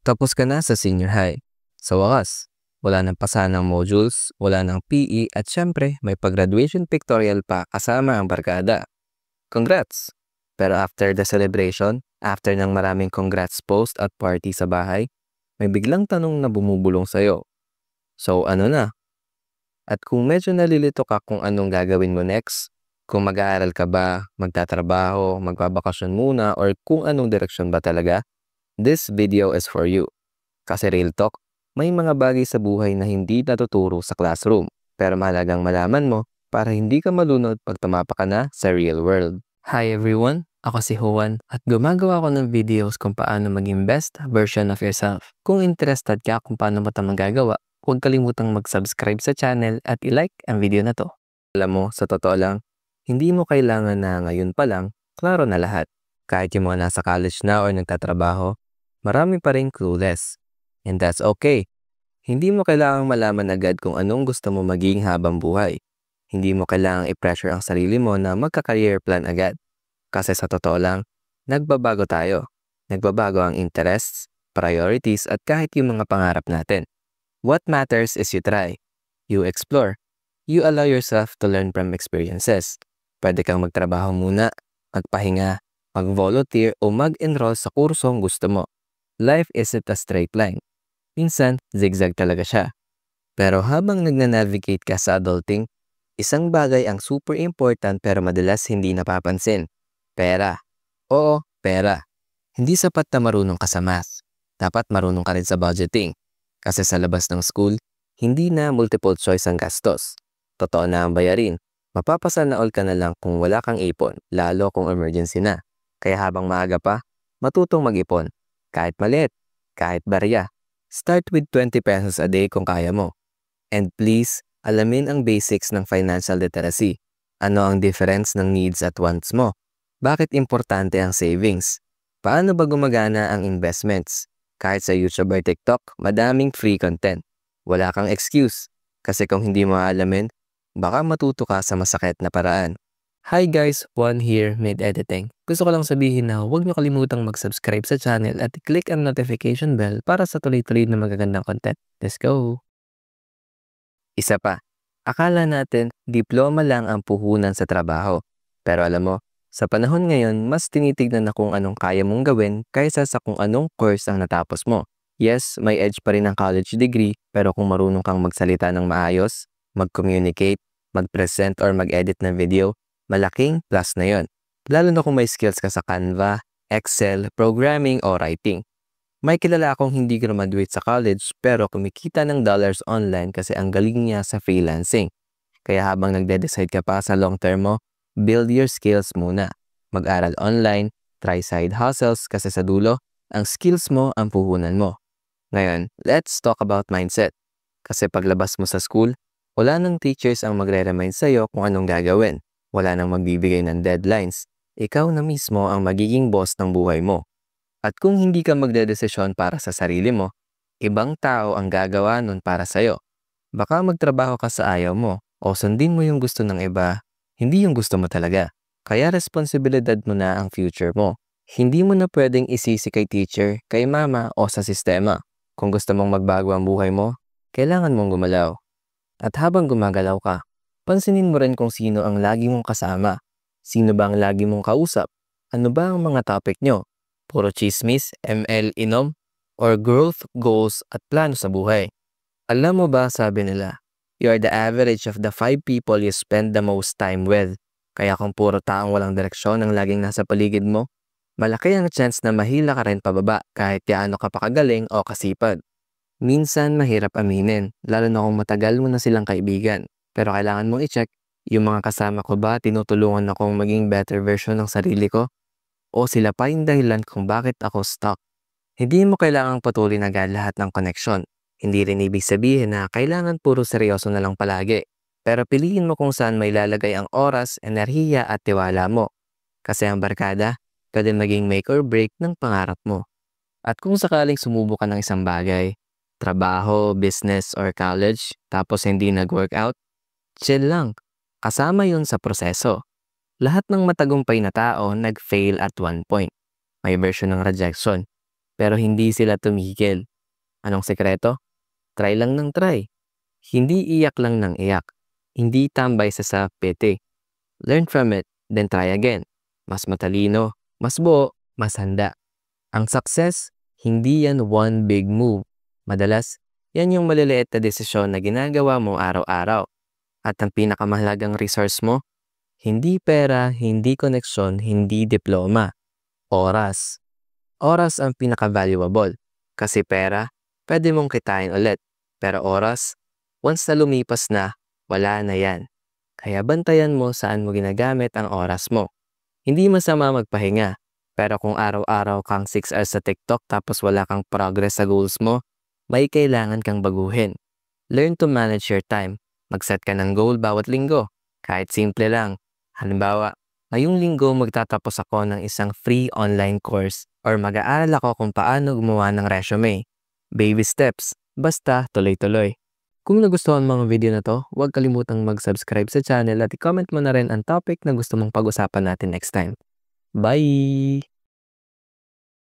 Tapos ka na sa senior high. Sa wakas, wala nang pasanang modules, wala nang PE at syempre may pag-graduation pictorial pa kasama ang barkada. Congrats! Pero after the celebration, after ng maraming congrats post at party sa bahay, may biglang tanong na bumubulong sa'yo. So ano na? At kung medyo nalilito ka kung anong gagawin mo next, kung mag-aaral ka ba, magtatrabaho, magbabakasyon muna, or kung anong direksyon ba talaga, this video is for you. Kasi real talk, may mga bagay sa buhay na hindi natuturo sa classroom, pero mahalagang malaman mo para hindi ka malunod pag tumapa ka na sa real world. Hi everyone, ako si Juan at gumagawa ko ng videos kung paano maging best version of yourself. Kung interested ka kung paano mo ito magagawa, huwag kalimutang mag-subscribe sa channel at i-like ang video na to. Alam mo, sa totoo lang, hindi mo kailangan na ngayon pa lang, klaro na lahat. Kahit yung mga nasa college na o nagtatrabaho, marami pa rin clueless. And that's okay. Hindi mo kailangang malaman agad kung anong gusto mo maging habang buhay. Hindi mo kailangang i-pressure ang sarili mo na magka-career plan agad. Kasi sa totoo lang, nagbabago tayo. Nagbabago ang interests, priorities at kahit yung mga pangarap natin. What matters is you try. You explore. You allow yourself to learn from experiences. Pwede kang magtrabaho muna, magpahinga, mag-volunteer o mag-enroll sa kursong gusto mo. Life isn't a straight line. Minsan, zigzag talaga siya. Pero habang nagnanavigate ka sa adulting, isang bagay ang super important pero madalas hindi napapansin. Pera. Oo, pera. Hindi sapat na marunong ka sa math. Dapat marunong ka rin sa budgeting. Kasi sa labas ng school, hindi na multiple choice ang gastos. Totoo na ang bayarin. Mapapasana all ka na lang kung wala kang ipon, lalo kung emergency na. Kaya habang maaga pa, matutong mag-ipon. Kahit maliit, kahit barya. Start with 20 pesos a day kung kaya mo. And please, alamin ang basics ng financial literacy. Ano ang difference ng needs at wants mo? Bakit importante ang savings? Paano ba gumagana ang investments? Kahit sa YouTube or TikTok, madaming free content. Wala kang excuse. Kasi kung hindi mo alamin, baka matuto ka sa masakit na paraan. Hi guys, Juan here, Mid Editing. Gusto ko lang sabihin na huwag niyo kalimutang mag-subscribe sa channel at i-click ang notification bell para sa tuloy-tuloy na magagandang content. Let's go! Isa pa, akala natin diploma lang ang puhunan sa trabaho. Pero alam mo, sa panahon ngayon, mas tinitignan na kung anong kaya mong gawin kaysa sa kung anong course ang natapos mo. Yes, may edge pa rin ang college degree, pero kung marunong kang magsalita ng maayos, mag-communicate, mag-present or mag-edit ng video, malaking plus na yon. Lalo na kung may skills ka sa Canva, Excel, programming o writing. May kilala akong hindi graduate sa college pero kumikita ng dollars online kasi ang galing niya sa freelancing. Kaya habang nagde-decide ka pa sa long term mo, build your skills muna. Mag-aral online, try side hustles kasi sa dulo, ang skills mo ang puhunan mo. Ngayon, let's talk about mindset. Kasi paglabas mo sa school, wala nang teachers ang magre-remind sa'yo kung anong gagawin. Wala nang magbibigay ng deadlines. Ikaw na mismo ang magiging boss ng buhay mo. At kung hindi ka magdedesisyon para sa sarili mo, ibang tao ang gagawa nun para sa'yo. Baka magtrabaho ka sa ayaw mo o sundin mo yung gusto ng iba, hindi yung gusto mo talaga. Kaya responsibilidad mo na ang future mo. Hindi mo na pwedeng isisi kay teacher, kay mama o sa sistema. Kung gusto mong magbago ang buhay mo, kailangan mong gumalaw. At habang gumagalaw ka, pansinin mo rin kung sino ang lagi mong kasama. Sino ba ang lagi mong kausap? Ano ba ang mga topic nyo? Puro chismis, ML, inom, or growth, goals at plano sa buhay? Alam mo ba, sabi nila, you are the average of the 5 people you spend the most time with. Kaya kung puro taong walang direksyon ang laging nasa paligid mo, malaki ang chance na mahila ka rin pababa kahit yaano ka pa kagaling o kasipag. Minsan mahirap aminin, lalo na kung matagal mo na silang kaibigan. Pero kailangan mong i-check, yung mga kasama ko ba tinutulungan akong maging better version ng sarili ko? O sila pa yung dahilan kung bakit ako stuck? Hindi mo kailangang patuloy na lahat ng connection. Hindi rin ibig sabihin na kailangan puro seryoso na lang palagi. Pero piliin mo kung saan may lalagay ang oras, enerhiya at tiwala mo. Kasi ang barkada, pwede maging make or break ng pangarap mo. At kung sakaling sumubo ka ng isang bagay, trabaho, business or college, tapos hindi nag-workout, chill lang. Kasama yun sa proseso. Lahat ng matagumpay na tao nag-fail at one point. May version ng rejection. pero hindi sila tumigil. Anong sekreto? Try lang ng try. Hindi iyak lang ng iyak. Hindi tambay sa pete. Learn from it, then try again. Mas matalino, mas buo, mas handa. Ang success, hindi yan one big move. Madalas, yan yung maliliit na desisyon na ginagawa mo araw-araw. At ang pinakamahalagang resource mo, hindi pera, hindi koneksyon, hindi diploma. Oras. Oras ang pinaka-valuable. Kasi pera, pwede mong kitain ulit. Pero oras, once na lumipas na, wala na yan. Kaya bantayan mo saan mo ginagamit ang oras mo. Hindi masama magpahinga. Pero kung araw-araw kang 6 hours sa TikTok tapos wala kang progress sa goals mo, may kailangan kang baguhin. Learn to manage your time. Mag-set ka ng goal bawat linggo. Kahit simple lang. Halimbawa, ngayong linggo magtatapos ako ng isang free online course or mag-aaral ako kung paano gumawa ng resume. Baby steps. Basta tuloy-tuloy. Kung nagustuhan mo ang video na to, huwag kalimutang mag-subscribe sa channel at i-comment mo na rin ang topic na gusto mong pag-usapan natin next time. Bye!